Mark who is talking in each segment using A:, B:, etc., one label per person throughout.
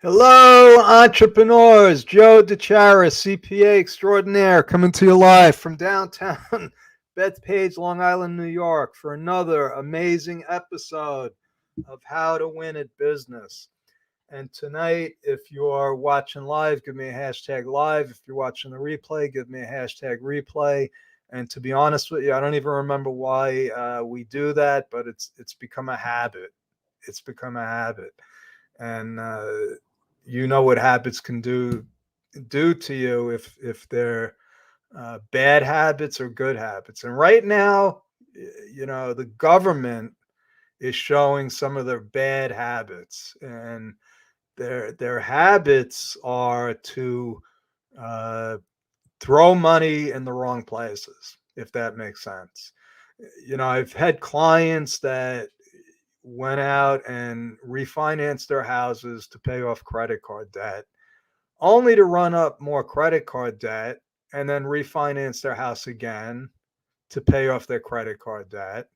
A: Hello, entrepreneurs. Joe DeChara, CPA extraordinaire, coming to you live from downtown Bethpage, Long Island, New York, for another amazing episode of How to Win at Business. And tonight, if you are watching live, give me a hashtag live. If you're watching the replay, give me a hashtag replay. And to be honest with you, I don't even remember why we do that, but it's become a habit. It's become a habit, and you know what habits can do to you if they're bad habits or good habits. And right now, the government is showing some of their bad habits, and their habits are to uh, throw money in the wrong places, if that makes sense. I've had clients that went out and refinanced their houses to pay off credit card debt, only to run up more credit card debt and then refinance their house again to pay off their credit card debt,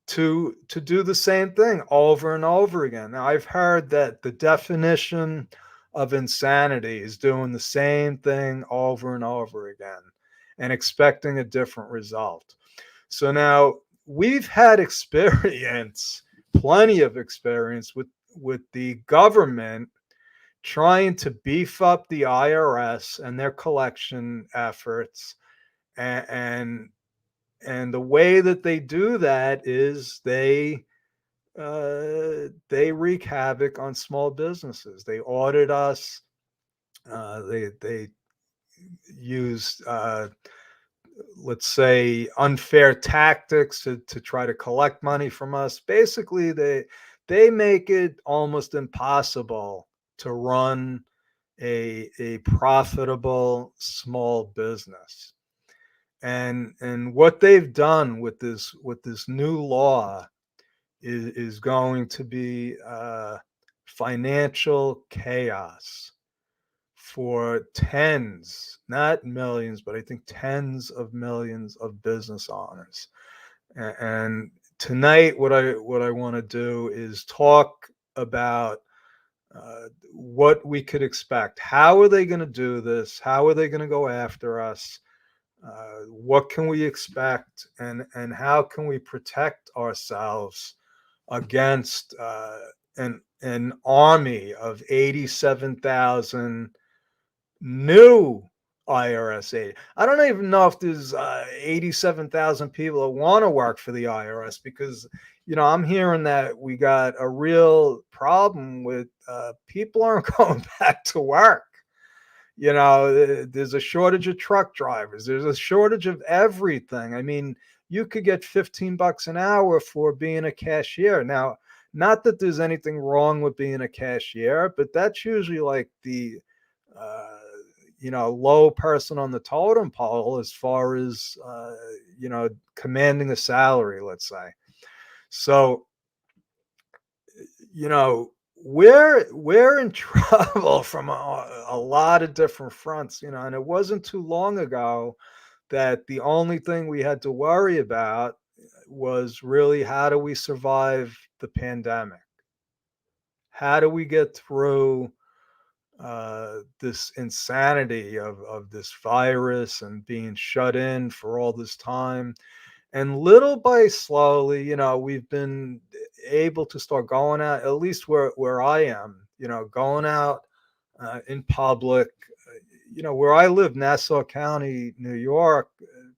A: to do the same thing over and over again. Now, I've heard that the definition of insanity is doing the same thing over and over again and expecting a different result. So now we've had experience, plenty of experience with the government trying to beef up the IRS and their collection efforts, and and the way that they do that is they wreak havoc on small businesses. They audit us. They use let's say unfair tactics to try to collect money from us. Basically, they make it almost impossible to run a profitable small business. And what they've done with this new law is going to be financial chaos for tens, not millions, but I think tens of millions of business owners. And tonight, what I want to do is talk about what we could expect. How are they going to do this? How are they going to go after us? What can we expect, and how can we protect ourselves against an army of 87,000 new IRS agents? I don't even know if there's 87,000 people that want to work for the IRS, because I'm hearing that we got a real problem with people aren't going back to work. There's a shortage of truck drivers. There's a shortage of everything. I mean, you could get $15 an hour for being a cashier. Now, not that there's anything wrong with being a cashier, but that's usually like the low person on the totem pole as far as commanding a salary, let's say. So, you know, we're in trouble from a lot of different fronts, and it wasn't too long ago that the only thing we had to worry about was really, how do we survive the pandemic? How do we get through this insanity of this virus and being shut in for all this time? And little by slowly, we've been able to start going out, at least where I am, going out in public. Where I live, Nassau County, New York,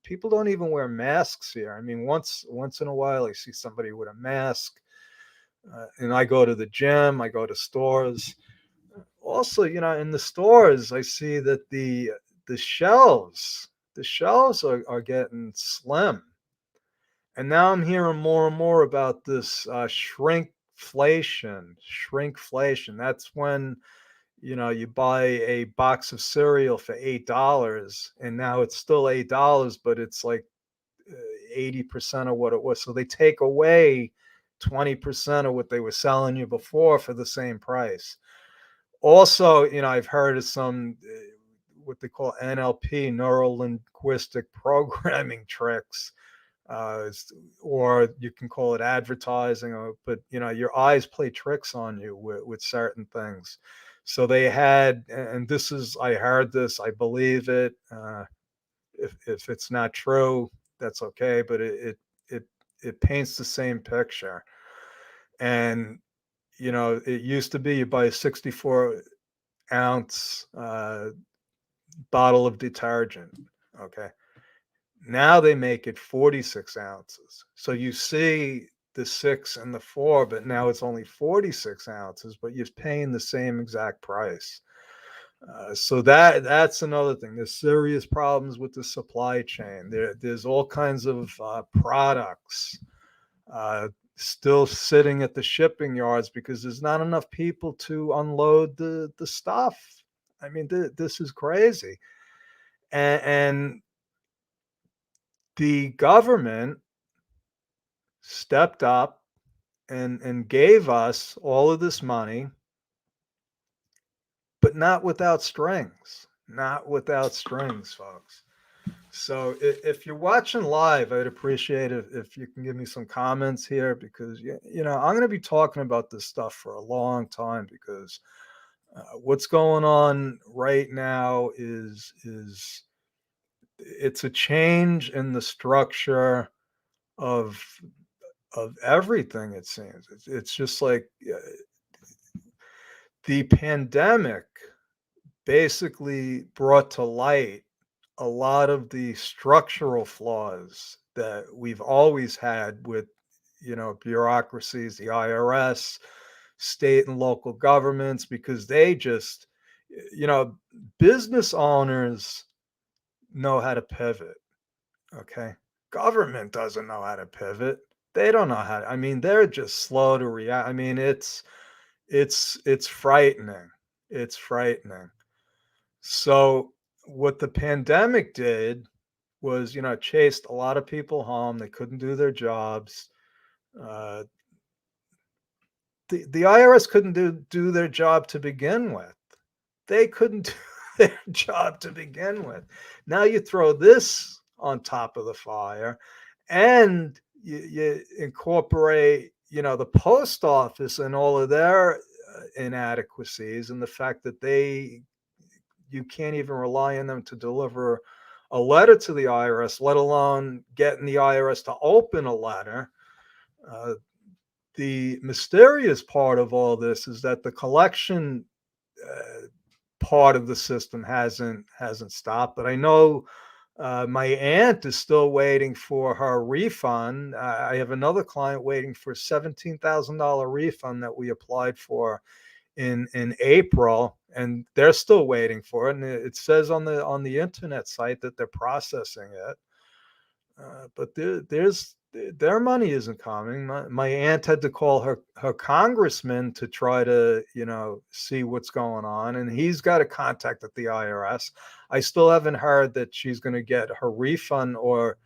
A: people don't even wear masks here. I mean, once in a while, I see somebody with a mask. And I go to the gym, I go to stores. Also, in the stores, I see that the shelves are getting slim. And now I'm hearing more and more about this shrinkflation. Shrinkflation. That's when you buy a box of cereal for $8, and now it's still $8, but it's like 80% of what it was. So they take away 20% of what they were selling you before for the same price. Also, I've heard of some what they call NLP, neuro linguistic programming tricks, or you can call it advertising, but your eyes play tricks on you with certain things. So they had, and this is, I heard this, I believe it. If it's not true, that's okay, but it it paints the same picture. And it used to be you buy a 64-ounce bottle of detergent. Okay. Now they make it 46 ounces. So you see the 6 and the 4, but now it's only 46 ounces, but you're paying the same exact price. So that's another thing. There's serious problems with the supply chain. There's all kinds of products uh, still sitting at the shipping yards because there's not enough people to unload the stuff. I mean, this is crazy. And the government stepped up and gave us all of this money, but not without strings. Not without strings, folks. So if you're watching live, I'd appreciate it if you can give me some comments here, because I'm going to be talking about this stuff for a long time, because what's going on right now is it's a change in the structure of everything. It seems it's just like the pandemic basically brought to light a lot of the structural flaws that we've always had with bureaucracies, the IRS, state and local governments, because they just you know business owners know how to pivot. Okay. Government doesn't know how to pivot. They don't know how to, I mean, they're just slow to react. I mean, it's frightening. It's frightening. So what the pandemic did was, chased a lot of people home. They couldn't do their jobs. Uh, the IRS couldn't do their job to begin with. They couldn't do their job to begin with. Now you throw this on top of the fire, and you incorporate, the post office and all of their inadequacies, and the fact that you can't even rely on them to deliver a letter to the IRS, let alone getting the IRS to open a letter. Uh, the mysterious part of all this is that the collection part of the system hasn't stopped. But I know my aunt is still waiting for her refund. I have another client waiting for $17,000 refund that we applied for in April, and they're still waiting for it. And it says on the internet site that they're processing it. But their money isn't coming. My aunt had to call her congressman to try to see what's going on, and he's got a contact at the IRS. I still haven't heard that she's going to get her refund, or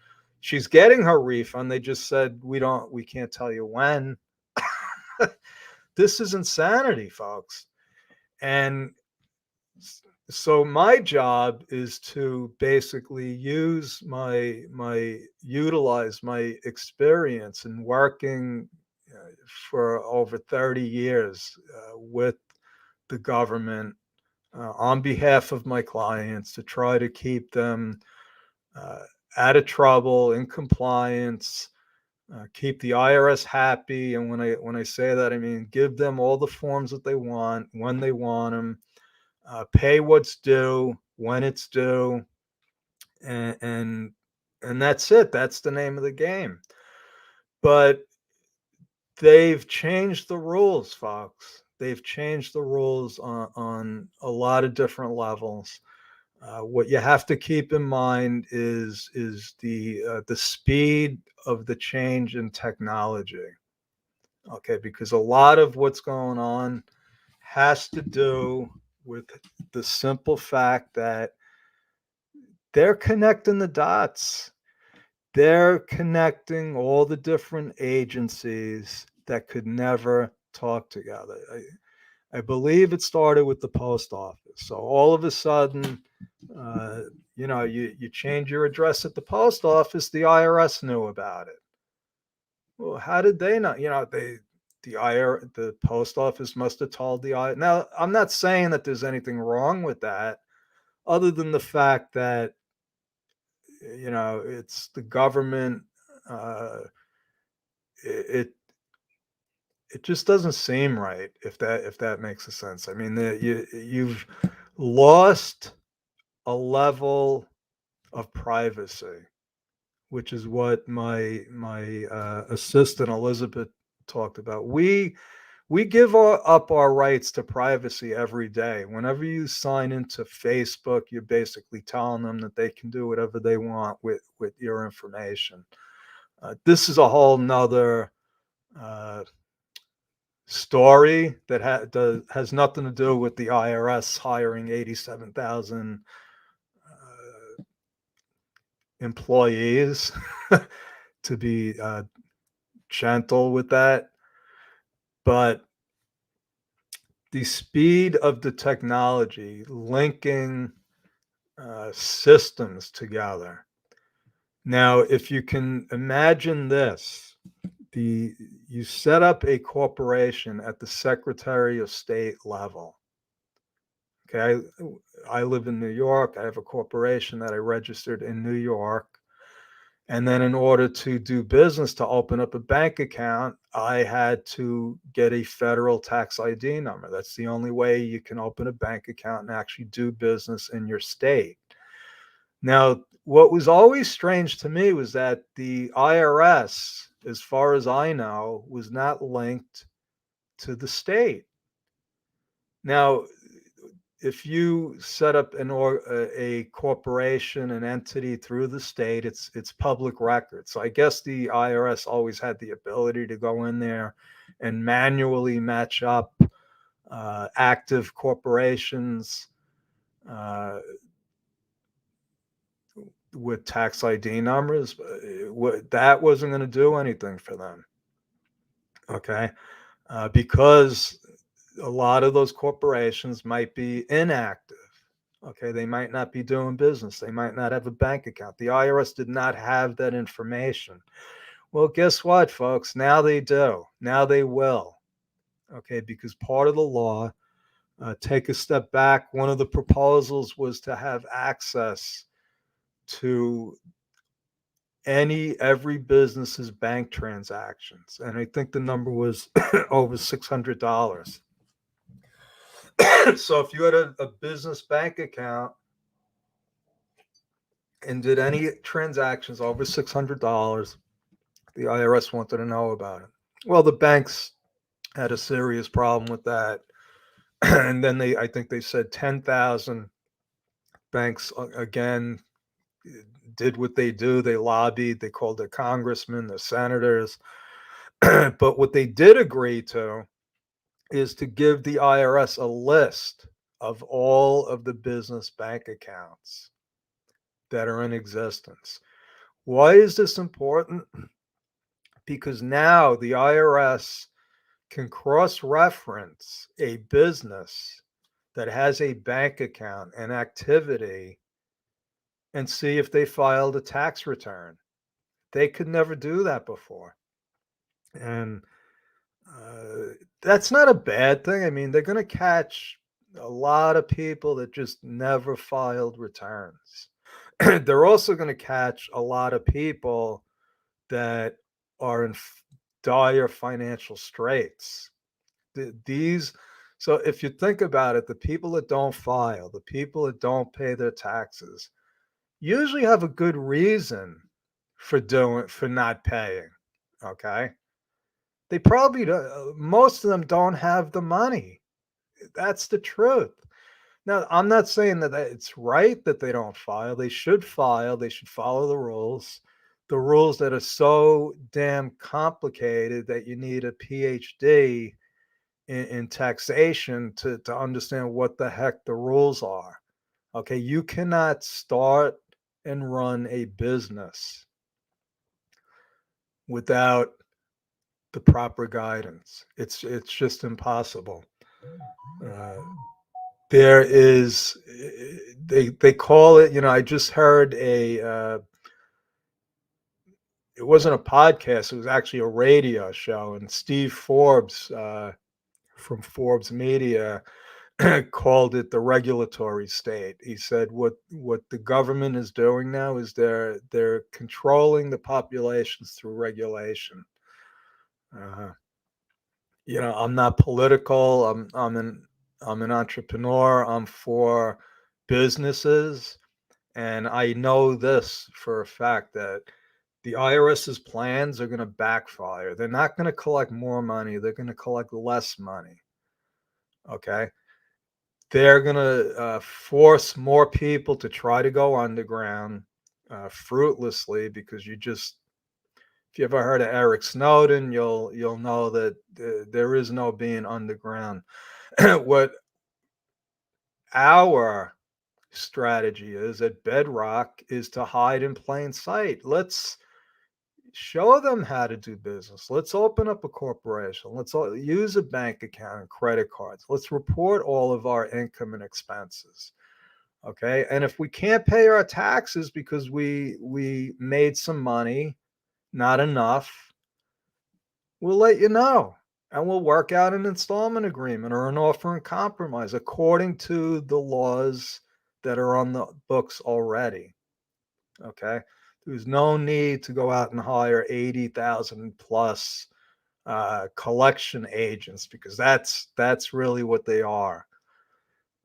A: she's getting her refund. They just said we can't tell you when. This is insanity, folks. And so my job is to basically utilize my experience in working for over 30 years with the government on behalf of my clients, to try to keep them uh, out of trouble, in compliance, keep the IRS happy. And when I say that, I mean give them all the forms that they want when they want them, pay what's due when it's due, and, and and that's it. That's the name of the game. But they've changed the rules, folks. They've changed the rules on a lot of different levels. What you have to keep in mind is the speed of the change in technology. Okay, because a lot of what's going on has to do with the simple fact that they're connecting the dots. They're connecting all the different agencies that could never talk together. I believe it started with the post office. So all of a sudden, uh, you change your address at the post office, the IRS knew about it. Well, how did they not? The post office must have told the I. Now, I'm not saying that there's anything wrong with that, other than the fact that it's the government. Uh, it it just doesn't seem right, if that makes a sense. I mean, you've lost a level of privacy, which is what my assistant Elizabeth talked about. We give up our rights to privacy every day. Whenever you sign into Facebook, you're basically telling them that they can do whatever they want with your information. This is a whole nother uh, story that has nothing to do with the IRS hiring 87,000 employees to be gentle with that. But the speed of the technology linking systems together. Now, if you can imagine this, the you set up a corporation at the Secretary of State level. Okay, I live in New York. I have a corporation that I registered in New York. And then in order to do business, to open up a bank account, I had to get a federal tax ID number. That's the only way you can open a bank account and actually do business in your state. Now, what was always strange to me was that the IRS, as far as I know, was not linked to the state. Now, if you set up a corporation, an entity through the state, it's public record. So I guess the IRS always had the ability to go in there and manually match up active corporations uh, with tax ID numbers. That wasn't going to do anything for them. Okay, because a lot of those corporations might be inactive. Okay, they might not be doing business. They might not have a bank account. The IRS did not have that information. Well, guess what, folks? Now they do. Now they will. Okay, because part of the law, take a step back. One of the proposals was to have access to every business's bank transactions. And I think the number was over $600. So if you had a business bank account and did any transactions over $600, the IRS wanted to know about it. Well, the banks had a serious problem with that. And then I think they said 10,000 banks again did what they do. They lobbied, they called their congressmen, their senators. But what they did agree to is to give the IRS a list of all of the business bank accounts that are in existence. Why is this important? Because now the IRS can cross reference a business that has a bank account and activity and see if they filed a tax return. They could never do that before. And that's not a bad thing. I mean, they're going to catch a lot of people that just never filed returns. They're also going to catch a lot of people that are in dire financial straits. These, so if you think about it, the people that don't file, the people that don't pay their taxes, usually have a good reason for not paying. Okay, they probably most of them don't have the money. That's the truth. Now, I'm not saying that it's right that they don't file. They should file. They should follow the rules that are so damn complicated that you need a PhD in taxation to understand what the heck the rules are. Okay, you cannot start and run a business without the proper guidance. It's just impossible. Uh, there is, they call it, I just heard it wasn't a podcast, it was actually a radio show. And Steve Forbes from Forbes Media called it the regulatory state. He said what the government is doing now is they're controlling the populations through regulation. Uh, I'm not political. I'm an entrepreneur. I'm for businesses, and I know this for a fact that the IRS's plans are going to backfire. They're not going to collect more money. They're going to collect less money. Okay. They're going to force more people to try to go underground fruitlessly, because if you ever heard of Eric Snowden, you'll know that there is no being underground. What our strategy is at Bedrock is to hide in plain sight. Let's show them how to do business. Let's open up a corporation. Let's use a bank account and credit cards. Let's report all of our income and expenses. Okay. And if we can't pay our taxes because we made some money, not enough, we'll let you know. And we'll work out an installment agreement or an offer in compromise according to the laws that are on the books already. Okay. There's no need to go out and hire 80,000 plus collection agents, because that's really what they are.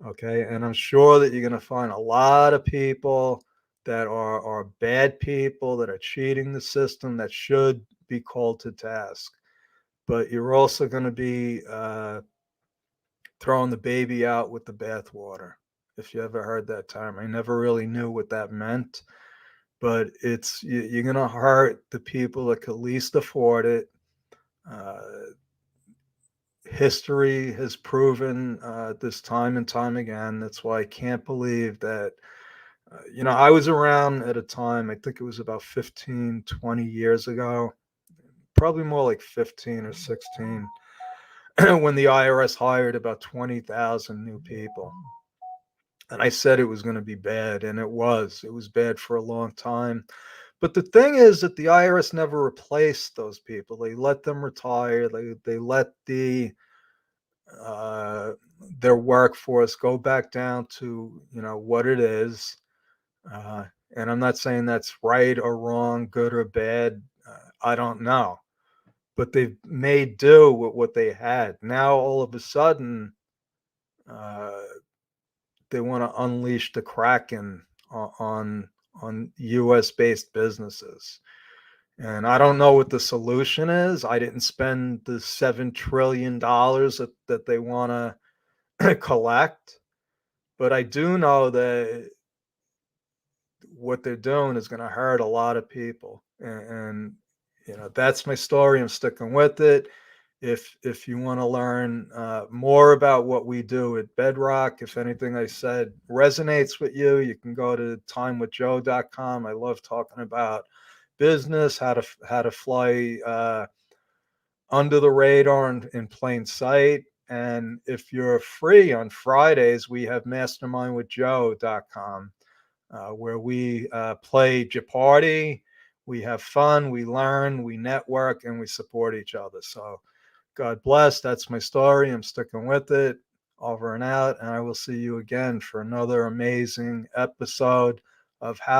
A: Okay. And I'm sure that you're going to find a lot of people that are bad people that are cheating the system that should be called to task. But you're also going to be throwing the baby out with the bathwater. If you ever heard that term, I never really knew what that meant, but you're going to hurt the people that could least afford it. Uh, History has proven this time and time again. That's why I can't believe that. I was around at a time, I think it was about 15, 20 years ago, probably more like 15 or 16, when the IRS hired about 20,000 new people. And I said it was going to be bad, and it was. It was bad for a long time. But the thing is that the IRS never replaced those people. They let them retire. They let uh, their workforce go back down to what it is. And I'm not saying that's right or wrong, good or bad. I don't know. But they've made do with what they had. Now all of a sudden, uh, they want to unleash the Kraken on U.S. based businesses. And I don't know what the solution is. I didn't spend the $7 trillion that they want to collect, but I do know that what they're doing is going to hurt a lot of people. And that's my story. I'm sticking with it. If you want to learn more about what we do at Bedrock, if anything I said resonates with you, you can go to timewithjoe.com. I love talking about business, how to fly under the radar in plain sight. And if you're free on Fridays, we have mastermindwithjoe.com, where we play Jeopardy. We have fun, we learn, we network, and we support each other. So God bless. That's my story. I'm sticking with it. Over and out. And I will see you again for another amazing episode of How